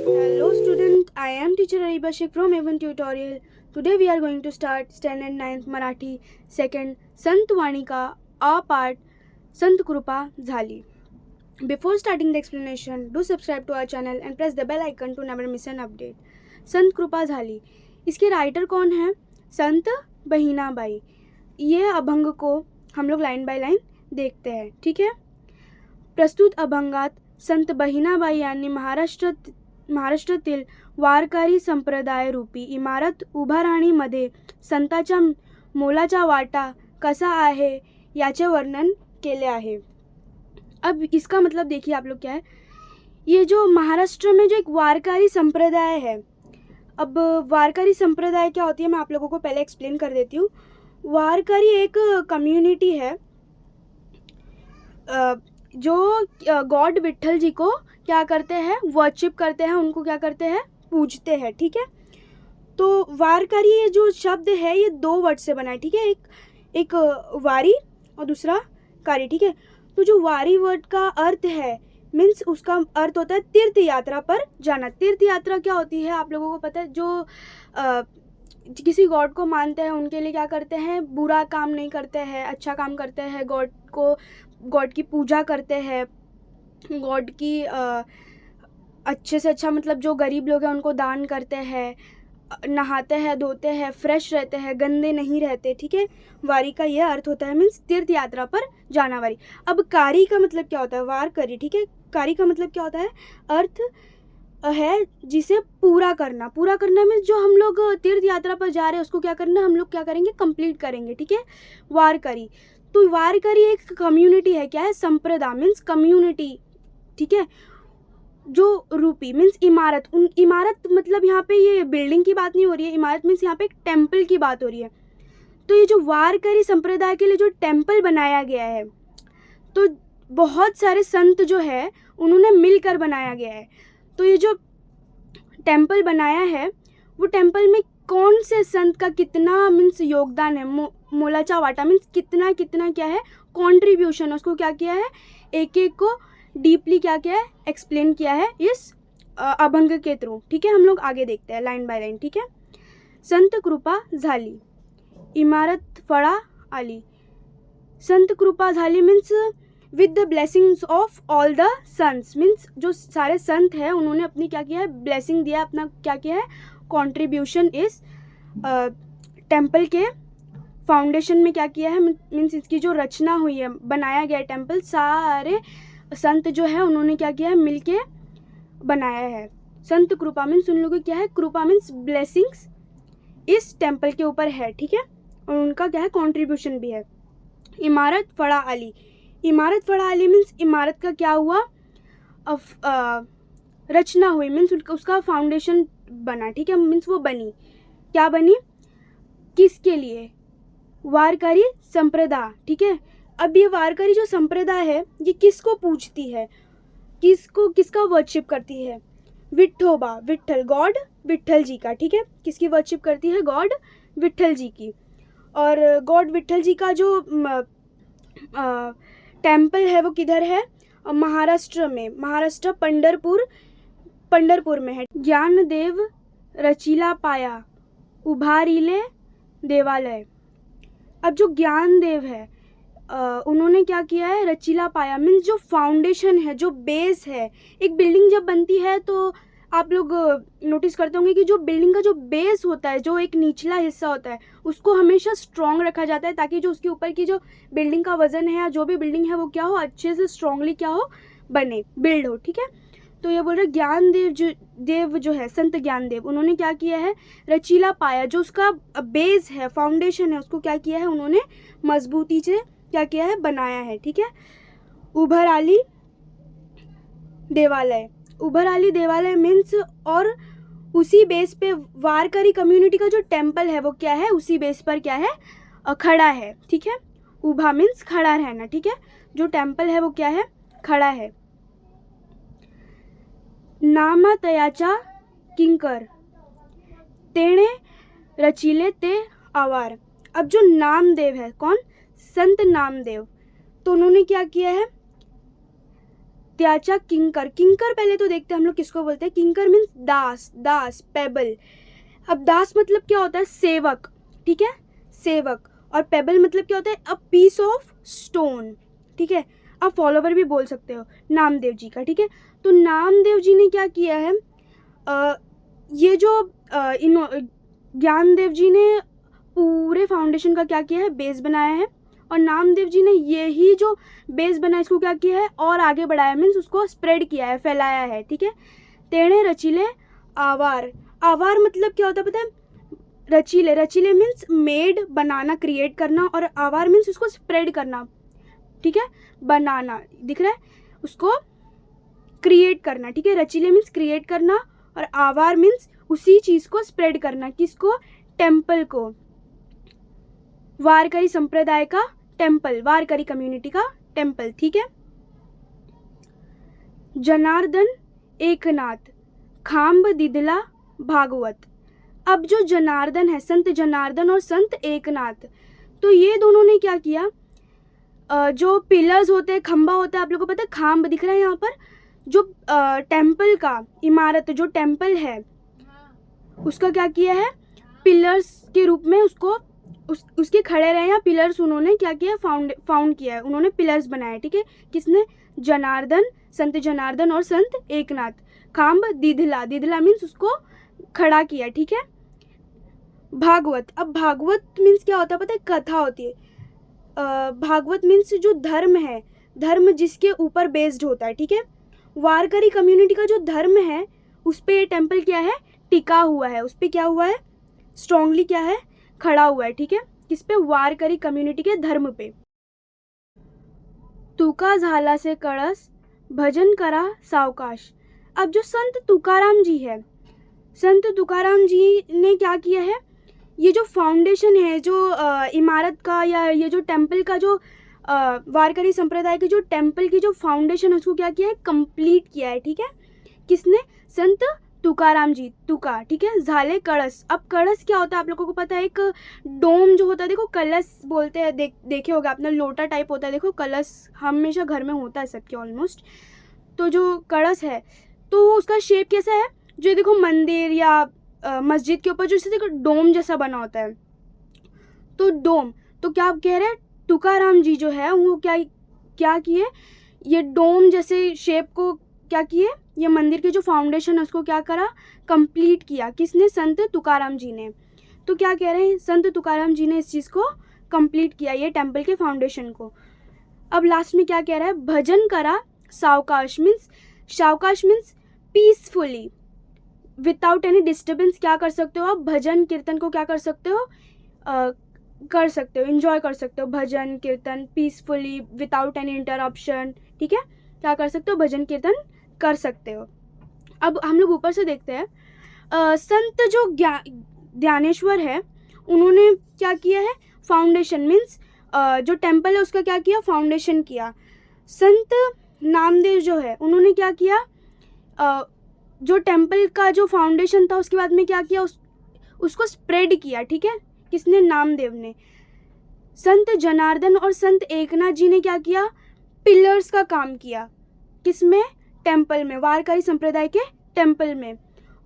Hello student, I am teacher Ariba Sheikh from A1 Tutorial. Today we are going to start standard 9th Marathi second Sant Vani ka A part Sant Krupa Zhali. Before starting the explanation, do subscribe to our channel and press the bell icon to never miss an update. संत कृपा झाली, इसके writer कौन है? संत बहिनाबाई. ये अभंग को हम लोग line by line देखते हैं, ठीक है. प्रस्तुत अभंगात संत बहिनाबाई यांनी महाराष्ट्रातील वारकरी संप्रदाय रूपी इमारत उभारणीमध्ये संतांच्या मोलाचा वाटा कसा आहे याचे वर्णन केले आहे. अब इसका मतलब देखिए आप लोग क्या है, ये जो महाराष्ट्र में जो एक वारकरी संप्रदाय है, अब वारकरी संप्रदाय क्या होती है मैं आप लोगों को पहले एक्सप्लेन कर देती हूँ. वारकरी एक कम्युनिटी है जो गॉड विट्ठल जी को क्या करते हैं, वर्शिप करते हैं, उनको क्या करते हैं, पूजते हैं, ठीक है. तो वारकरी ये जो शब्द है ये दो वर्ड से बना है, ठीक है. एक वारी और दूसरा कारी, ठीक है. तो जो वारी वर्ड का अर्थ है मीन्स उसका अर्थ होता है तीर्थ यात्रा पर जाना. तीर्थ यात्रा क्या होती है आप लोगों को पता है, जो किसी गॉड को मानते हैं उनके लिए क्या करते हैं, बुरा काम नहीं करते हैं, अच्छा काम करते हैं, गॉड की पूजा करते हैं, गॉड की अच्छे से अच्छा मतलब जो गरीब लोग हैं उनको दान करते हैं, नहाते हैं, धोते हैं, फ्रेश रहते हैं, गंदे नहीं रहते, ठीक है. वारी का ये अर्थ होता है मीन्स तीर्थ यात्रा पर जाना वारी. अब कारी का मतलब क्या होता है, वार करी, ठीक है. कारी का मतलब क्या होता है, अर्थ है जिसे पूरा करना. पूरा करना मीन्स जो हम लोग तीर्थ यात्रा पर जा रहे हैं उसको क्या करना, हम लोग क्या करेंगे, कंप्लीट करेंगे, ठीक है. वारकरी, तो वारकरी एक कम्युनिटी है, क्या है, संप्रदाय मीन्स कम्युनिटी, ठीक है. जो रूपी मीन्स इमारत, उन इमारत मतलब यहाँ पे ये बिल्डिंग की बात नहीं हो रही है, इमारत मीन्स यहाँ पे एक टेम्पल की बात हो रही है. तो ये जो वारकरी संप्रदाय के लिए जो टेम्पल बनाया गया है, तो बहुत सारे संत जो है उन्होंने मिलकर बनाया गया है. तो ये जो टेम्पल बनाया है वो टेम्पल में कौन से संत का कितना मीन्स योगदान है, मोलाचा वाटा मीन्स कितना कितना क्या है, कॉन्ट्रीब्यूशन, उसको क्या किया है, एक एक को डीपली क्या किया है, एक्सप्लेन किया है इस अभंग के थ्रू, ठीक है. हम लोग आगे देखते हैं लाइन बाय लाइन, ठीक है. संत कृपा झाली, इमारत फळा आली. संत कृपा झाली means with the blessings of all the saints, means जो सारे संत हैं उन्होंने अपनी क्या किया है, ब्लेसिंग दिया, अपना क्या किया है, कॉन्ट्रीब्यूशन इस टेम्पल के फाउंडेशन में क्या किया है, मीन्स इसकी जो रचना हुई है, बनाया गया टेम्पल, सारे संत जो है उन्होंने क्या किया है, मिलके बनाया है. संत कृपा मीन्स उन लोगों की क्या है, कृपा मीन्स ब्लेसिंग्स इस टेम्पल के ऊपर है, ठीक है, और उनका क्या है, कॉन्ट्रीब्यूशन भी है. इमारत फड़ा आली, इमारत फड़ा आली मीन्स इमारत का क्या हुआ, रचना हुई मीन्स उसका फाउंडेशन बना, ठीक है, मीन्स वो बनी, क्या बनी, किसके लिए, वारकरी संप्रदाय, ठीक है. अब ये वारकरी जो संप्रदाय है ये किसको पूजती है, किसका वर्शिप करती है, विठोबा, विट्ठल, गॉड विट्ठल जी का, ठीक है. किसकी वर्शिप करती है, गॉड विट्ठल जी की. और गॉड विट्ठल जी का जो टेम्पल है वो किधर है, महाराष्ट्र में, महाराष्ट्र पंढरपूर में है. ज्ञानदेव रचिला पाया उभारिले देवालय. अब जो ज्ञानदेव है उन्होंने क्या किया है, रचिला पाया मीन्स जो फाउंडेशन है, जो बेस है. एक बिल्डिंग जब बनती है तो आप लोग नोटिस करते होंगे कि जो बिल्डिंग का जो बेस होता है, जो एक निचला हिस्सा होता है, उसको हमेशा स्ट्रॉन्ग रखा जाता है ताकि जो उसके ऊपर की जो बिल्डिंग का वजन है या जो भी बिल्डिंग है वो क्या हो, अच्छे से स्ट्रांगली क्या हो, बने, बिल्ड हो, ठीक है. तो ये बोल रहे ज्ञानदेव जो है, संत ज्ञानदेव, उन्होंने क्या किया है, रचीला पाया, जो उसका बेस है, फाउंडेशन है, उसको क्या किया है, उन्होंने मजबूती से क्या किया है, बनाया है, ठीक है. उभराली देवालय, उभराली देवालय मीन्स, और उसी बेस पे वारकरी कम्युनिटी का जो टेम्पल है वो क्या है, उसी बेस पर क्या है, खड़ा है, ठीक है. उभा मीन्स खड़ा रहना, ठीक है. जो टेम्पल है वो क्या है, खड़ा है. नामतयाचा किंकर तेणे रचिले ते आवार. अब जो नामदेव है, कौन, संत नामदेव, तो उन्होंने क्या किया है, त्याचा किंकर, किंकर पहले तो देखते हैं हम लोग किसको बोलते हैं। किंकर मीन्स दास, दास पेबल। अब दास मतलब क्या होता है, सेवक, ठीक है, सेवक। और पेबल मतलब क्या होता है, अ पीस ऑफ स्टोन, ठीक है। आप फॉलोवर भी बोल सकते हो नामदेव जी का, ठीक है। तो नामदेव जी ने क्या किया है, ये जो ज्ञानदेव जी ने पूरे फाउंडेशन का क्या किया है, बेस बनाया है। और नामदेव जी ने यही जो बेस बनाया इसको क्या किया है और आगे बढ़ाया, मीन्स उसको स्प्रेड किया है, फैलाया है, ठीक है। तेणे रचिले आवार, आवार मतलब क्या होता है पता है, रचीले, रचीले मीन्स मेड, बनाना, क्रिएट करना, और आवार मीन्स उसको स्प्रेड करना, ठीक है, बनाना, दिख रहा है, उसको क्रिएट करना, ठीक है। रचीले मीन्स क्रिएट करना और आवार मीन्स उसी चीज़ को स्प्रेड करना, किसको, टेम्पल को, वारकरी संप्रदाय का टेम्पल, वारकरी कम्युनिटी का टेम्पल, ठीक है। जनार्दन एकनाथ खाम्ब दिदला भागवत। अब जो जनार्दन है, संत जनार्दन और संत एकनाथ, तो ये दोनों ने क्या किया, जो पिलर्स होते हैं, खंबा होता है, आप लोगों को पता है, खाम्ब दिख रहा है यहाँ पर, जो टेम्पल का इमारत, जो टेम्पल है उसका क्या किया है, पिलर्स के रूप में उसको उसके खड़े रहे हैं, पिलर्स उन्होंने क्या किया, फाउंड किया है, उन्होंने पिलर्स बनाए, ठीक है। किसने, जनार्दन, संत जनार्दन और संत एकनाथ। खाम्ब दिधला, दिधला मीन्स उसको खड़ा किया, ठीक है। भागवत, अब भागवत मीन्स क्या होता है पता है, कथा होती है। भागवत मीन्स जो धर्म है, धर्म जिसके ऊपर बेस्ड होता है, ठीक है। वारकरी कम्युनिटी का जो धर्म है उस पे ये टेम्पल क्या है, टिका हुआ है, उस पे क्या हुआ है, स्ट्रांगली क्या है, खड़ा हुआ है, ठीक है। किस पे, वारकरी कम्युनिटी के धर्म पे। तुका झाला से कळस भजन करा सावकाश। अब जो संत तुकाराम जी है, संत तुकाराम जी ने क्या किया है, ये जो फाउंडेशन है, जो इमारत का या ये जो टेम्पल का, जो वारकरी संप्रदाय के जो टेम्पल की जो फाउंडेशन है उसको क्या किया है, कंप्लीट किया है, ठीक है। किसने, संत तुकाराम जी, तुका, ठीक है। झाले कलश, अब कलश क्या होता है आप लोगों को पता है, एक डोम जो होता है, देखो कलश बोलते हैं, देखे होगा आपने, लोटा टाइप होता है, देखो कलश हमेशा घर में होता है सबके ऑलमोस्ट। तो जो कलश है तो उसका शेप कैसा है, जो देखो मंदिर या मस्जिद के ऊपर जो जैसे देखो डोम जैसा बना होता है, तो डोम, तो क्या आप कह रहे हैं, तुकाराम जी जो है वो क्या किए, ये डोम जैसे शेप को क्या किए, ये मंदिर के जो फाउंडेशन है उसको क्या करा, कंप्लीट किया। किसने, संत तुकाराम जी ने। तो क्या कह रहे हैं, संत तुकाराम जी ने इस चीज़ को कंप्लीट किया, ये टेम्पल के फाउंडेशन को। अब लास्ट में क्या कह रहा है, भजन करा सावकाश मीन्स, सावकाश means peacefully, without any disturbance क्या कर सकते हो आप, भजन कीर्तन को क्या कर सकते हो, कर सकते हो, एंजॉय कर सकते हो, भजन कीर्तन पीसफुली विदाउट एनी इंटरप्शन, ठीक है, क्या कर सकते हो, भजन कीर्तन कर सकते हो। अब हम लोग ऊपर से देखते हैं, संत जो ज्ञानेश्वर है उन्होंने क्या किया है, फाउंडेशन मीन्स जो टेम्पल है उसका क्या किया, फाउंडेशन किया। संत नामदेव जो है उन्होंने क्या किया, जो टेम्पल का जो फाउंडेशन था उसके बाद में क्या किया, उसको स्प्रेड किया, ठीक है। किसने, नामदेव ने। संत जनार्दन और संत एकनाथ जी ने क्या किया, पिलर्स का काम किया, किसमें, टेम्पल में, वारकरी संप्रदाय के टेम्पल में।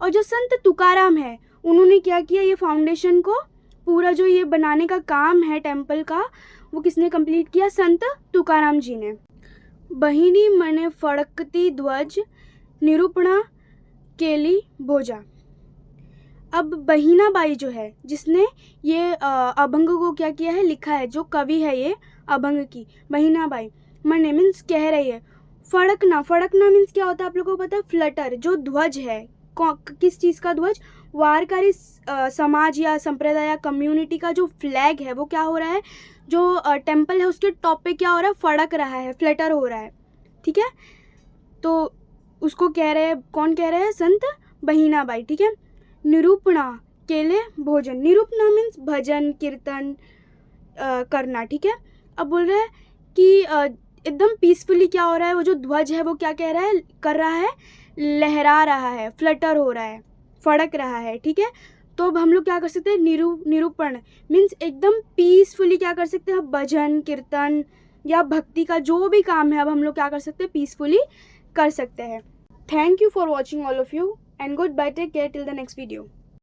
और जो संत तुकाराम है उन्होंने क्या किया, ये फाउंडेशन को पूरा जो ये बनाने का काम है टेम्पल का, वो किसने कंप्लीट किया, संत तुकाराम जी ने। बहिनी मने फड़कती ध्वज निरूपणा केली भोजा। अब बहिनाबाई जो है जिसने ये अभंग को क्या किया है, लिखा है, जो कवि है ये अभंग की, बहिनाबाई, मने मीन्स कह रही है, फड़कना, फड़कना मीन्स क्या होता है आप लोगों को पता है, फ्लटर, जो ध्वज है, किस चीज़ का ध्वज, वारकरी समाज या संप्रदाय या कम्युनिटी का जो फ्लैग है वो क्या हो रहा है, जो टेम्पल है उसके टॉप पे क्या हो रहा है, फड़क रहा है, फ्लटर हो रहा है, ठीक है। तो उसको कह रहे हैं, कौन कह रहे हैं, संत बहिनाबाई, ठीक है। निरूपणा केले भोजन, निरूपणा मीन्स भजन कीर्तन करना, ठीक है। अब बोल रहे हैं कि एकदम पीसफुली क्या हो रहा है, वो जो ध्वज है वो क्या कह रहा है, कर रहा है, लहरा रहा है, फ्लटर हो रहा है, फड़क रहा है, ठीक है। तो अब हम लोग क्या कर सकते हैं, निरूपण मीन्स एकदम पीसफुली क्या कर सकते हैं, भजन कीर्तन या भक्ति का जो भी काम है अब हम लोग क्या कर सकते हैं, पीसफुली कर सकते हैं। Thank you for watching all of you and good bye, take care till the next video.